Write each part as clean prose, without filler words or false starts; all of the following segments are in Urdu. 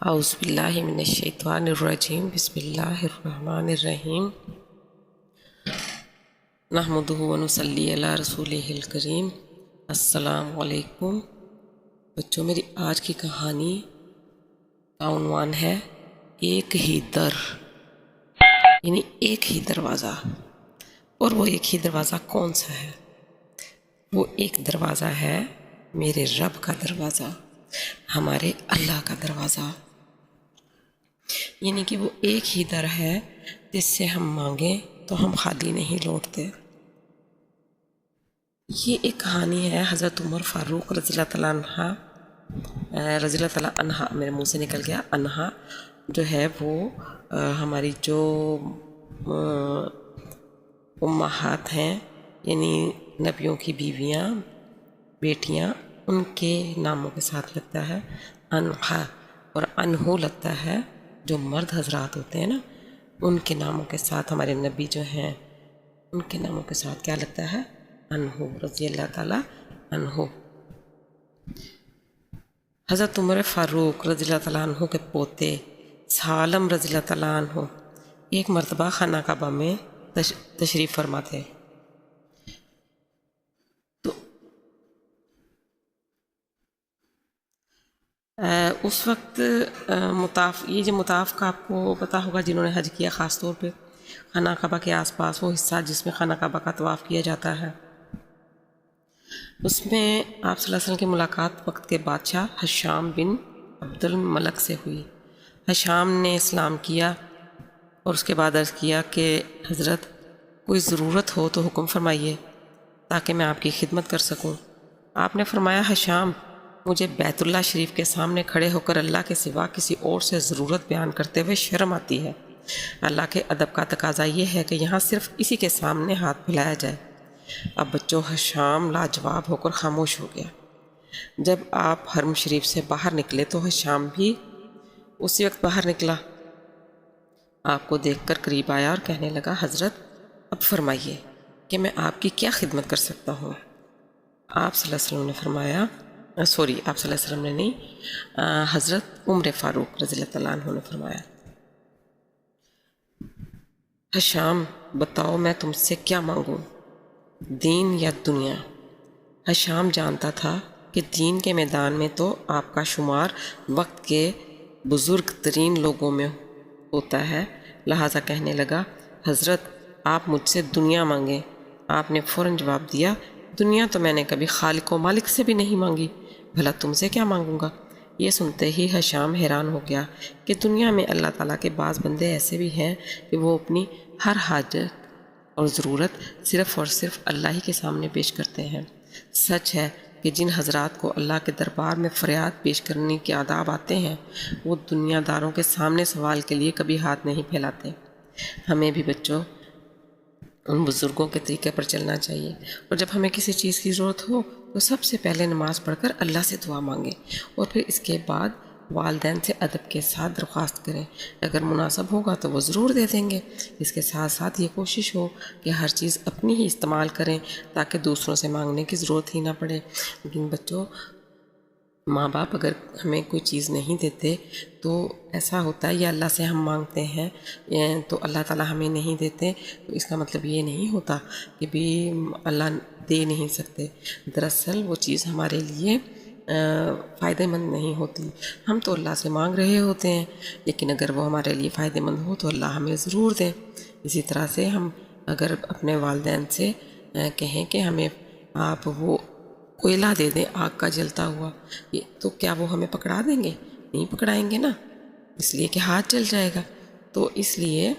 اعوذ باللہ من الشیطان الرجیم بسم اللہ الرحمن الرحیم نحمدہ ونصلی علی رسولہ الکریم۔ السلام علیکم بچوں، میری آج کی کہانی کا عنوان ہے ایک ہی در، یعنی ایک ہی دروازہ۔ اور وہ ایک ہی دروازہ کون سا ہے؟ وہ ایک دروازہ ہے میرے رب کا دروازہ، ہمارے اللہ کا دروازہ، یعنی کہ وہ ایک ہی در ہے جس سے ہم مانگیں تو ہم خالی نہیں لوٹتے۔ یہ ایک کہانی ہے حضرت عمر فاروق رضی اللہ تعالیٰ عنہ، میرے منہ سے نکل گیا عنہ، جو ہے وہ ہماری جو امہات ہیں، یعنی نبیوں کی بیویاں، بیٹیاں، ان کے ناموں کے ساتھ لگتا ہے عنہا، اور عنہو لگتا ہے جو مرد حضرات ہوتے ہیں نا، ان کے ناموں کے ساتھ، ہمارے نبی جو ہیں ان کے ناموں کے ساتھ کیا لگتا ہے؟ عنہو، رضی اللہ تعالیٰ عنہ۔ حضرت عمر فاروق رضی اللہ تعالیٰ عنہ کے پوتے سالم رضی اللہ تعالیٰ عنہ ایک مرتبہ خانہ کعبہ میں تشریف فرما تھے۔ اس وقت یہ جو مطاف کا آپ کو پتہ ہوگا، جنہوں نے حج کیا، خاص طور پہ خانہ کعبہ کے آس پاس وہ حصہ جس میں خانہ کعبہ کا طواف کیا جاتا ہے، اس میں آپ صلی اللہ علیہ وسلم کی ملاقات وقت کے بادشاہ ہشام بن عبد الملک سے ہوئی۔ ہشام نے اسلام کیا اور اس کے بعد عرض کیا کہ حضرت کوئی ضرورت ہو تو حکم فرمائیے تاکہ میں آپ کی خدمت کر سکوں۔ آپ نے فرمایا، ہشام، مجھے بیت اللہ شریف کے سامنے کھڑے ہو کر اللہ کے سوا کسی اور سے ضرورت بیان کرتے ہوئے شرم آتی ہے۔ اللہ کے ادب کا تقاضا یہ ہے کہ یہاں صرف اسی کے سامنے ہاتھ پھیلایا جائے۔ اب بچوں، ہشام لاجواب ہو کر خاموش ہو گیا۔ جب آپ حرم شریف سے باہر نکلے تو ہشام بھی اسی وقت باہر نکلا، آپ کو دیکھ کر قریب آیا اور کہنے لگا، حضرت اب فرمائیے کہ میں آپ کی کیا خدمت کر سکتا ہوں؟ آپ صلی اللہ علیہ وسلم نے فرمایا، آپ صلی اللہ علیہ وسلم نے نہیں، حضرت عمر فاروق رضی اللہ تعالیٰ عنہ نے فرمایا، ہشام بتاؤ میں تم سے کیا مانگوں، دین یا دنیا؟ ہشام جانتا تھا کہ دین کے میدان میں تو آپ کا شمار وقت کے بزرگ ترین لوگوں میں ہوتا ہے، لہٰذا کہنے لگا، حضرت آپ مجھ سے دنیا مانگیں۔ آپ نے فوراً جواب دیا، دنیا تو میں نے کبھی خالق و مالک سے بھی نہیں مانگی، بھلا تم سے کیا مانگوں گا؟ یہ سنتے ہی ہشام حیران ہو گیا کہ دنیا میں اللہ تعالیٰ کے بعض بندے ایسے بھی ہیں کہ وہ اپنی ہر حاجت اور ضرورت صرف اور صرف اللہ ہی کے سامنے پیش کرتے ہیں۔ سچ ہے کہ جن حضرات کو اللہ کے دربار میں فریاد پیش کرنے کے آداب آتے ہیں، وہ دنیا داروں کے سامنے سوال کے لیے کبھی ہاتھ نہیں پھیلاتے۔ ہمیں بھی بچوں ان بزرگوں کے طریقے پر چلنا چاہیے، اور جب ہمیں کسی چیز کی ضرورت ہو تو سب سے پہلے نماز پڑھ کر اللہ سے دعا مانگیں، اور پھر اس کے بعد والدین سے ادب کے ساتھ درخواست کریں۔ اگر مناسب ہوگا تو وہ ضرور دے دیں گے۔ اس کے ساتھ ساتھ یہ کوشش ہو کہ ہر چیز اپنی ہی استعمال کریں تاکہ دوسروں سے مانگنے کی ضرورت ہی نہ پڑے۔ لیکن بچوں، ماں باپ اگر ہمیں کوئی چیز نہیں دیتے تو ایسا ہوتا ہے، یا اللہ سے ہم مانگتے ہیں تو اللہ تعالیٰ ہمیں نہیں دیتے، تو اس کا مطلب یہ نہیں ہوتا کہ بھی اللہ دے نہیں سکتے۔ دراصل وہ چیز ہمارے لیے فائدہ مند نہیں ہوتی۔ ہم تو اللہ سے مانگ رہے ہوتے ہیں، لیکن اگر وہ ہمارے لیے فائدہ مند ہو تو اللہ ہمیں ضرور دے۔ اسی طرح سے ہم اگر اپنے والدین سے کہیں کہ ہمیں آپ وہ کوئلہ دے دیں آگ کا جلتا ہوا، تو کیا وہ ہمیں پکڑا دیں گے؟ نہیں پکڑائیں گے نا، اس لیے کہ ہاتھ جل جائے گا۔ تو اس لیے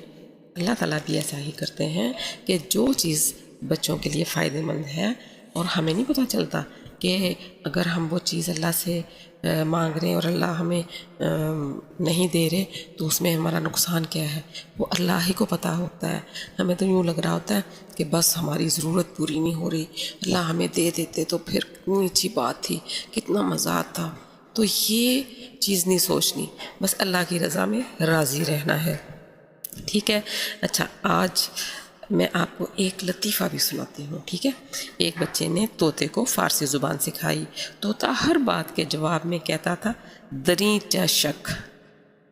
اللہ تعالیٰ بھی ایسا ہی کرتے ہیں کہ جو چیز بچوں کے لیے فائدہ مند ہے، اور ہمیں نہیں پتہ چلتا کہ اگر ہم وہ چیز اللہ سے مانگ رہے ہیں اور اللہ ہمیں نہیں دے رہے تو اس میں ہمارا نقصان کیا ہے، وہ اللہ ہی کو پتہ ہوتا ہے۔ ہمیں تو یوں لگ رہا ہوتا ہے کہ بس ہماری ضرورت پوری نہیں ہو رہی، اللہ ہمیں دے دیتے تو پھر کتنی اچھی بات تھی، کتنا مزہ آتا۔ تو یہ چیز نہیں سوچنی، بس اللہ کی رضا میں راضی رہنا ہے، ٹھیک ہے؟ اچھا، آج میں آپ کو ایک لطیفہ بھی سناتی ہوں، ٹھیک ہے؟ ایک بچے نے طوطے کو فارسی زبان سکھائی۔ طوطا ہر بات کے جواب میں کہتا تھا، دری چا شک،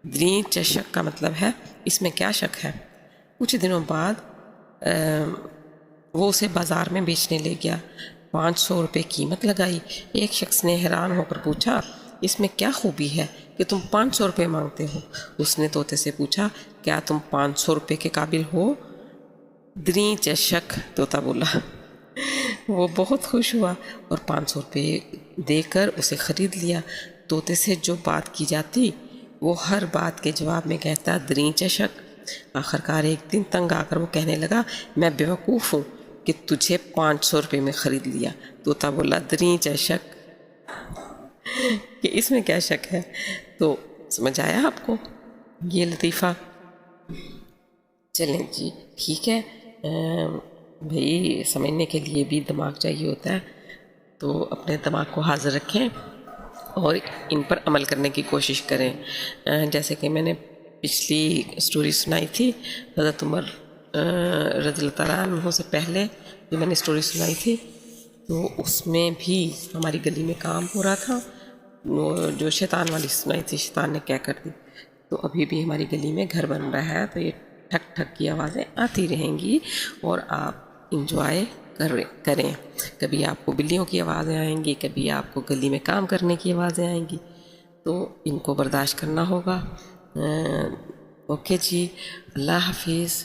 دری چشک کا مطلب ہے اس میں کیا شک ہے۔ کچھ دنوں بعد وہ اسے بازار میں بیچنے لے گیا۔ 500 روپے قیمت لگائی۔ ایک شخص نے حیران ہو کر پوچھا، اس میں کیا خوبی ہے کہ تم 500 روپے مانگتے ہو؟ اس نے طوطے سے پوچھا، کیا تم 500 روپے کے قابل ہو؟ دری چشک، طوطا بولا۔ وہ بہت خوش ہوا اور 500 روپے دے کر اسے خرید لیا۔ طوطے سے جو بات کی جاتی وہ ہر بات کے جواب میں کہتا دری چشک۔ آخرکار ایک دن تنگ آ کر وہ کہنے لگا، میں بیوقوف ہوں کہ تجھے 500 روپے میں خرید لیا۔ طوطا بولا، دری چشک، کہ اس میں کیا شک ہے؟ تو سمجھ آیا آپ کو یہ لطیفہ؟ چلیں جی ٹھیک ہے، بھئی سمجھنے کے لیے بھی دماغ چاہیے ہوتا ہے، تو اپنے دماغ کو حاضر رکھیں اور ان پر عمل کرنے کی کوشش کریں۔ جیسے کہ میں نے پچھلی سٹوری سنائی تھی، حضرت عمر رضی اللہ تعالیٰ عنہ سے پہلے جو میں نے سٹوری سنائی تھی، تو اس میں بھی ہماری گلی میں کام ہو رہا تھا، وہ جو شیطان والی سنائی تھی، شیطان نے کیا کر دی۔ تو ابھی بھی ہماری گلی میں گھر بن رہا ہے، تو یہ ٹھک ٹھک کی آوازیں آتی رہیں گی اور آپ انجوائے کریں۔ کبھی آپ کو بلیوں کی آوازیں آئیں گی، کبھی آپ کو گلی میں کام کرنے کی آوازیں آئیں گی، تو ان کو برداشت کرنا ہوگا۔ اوکے جی، اللہ حافظ۔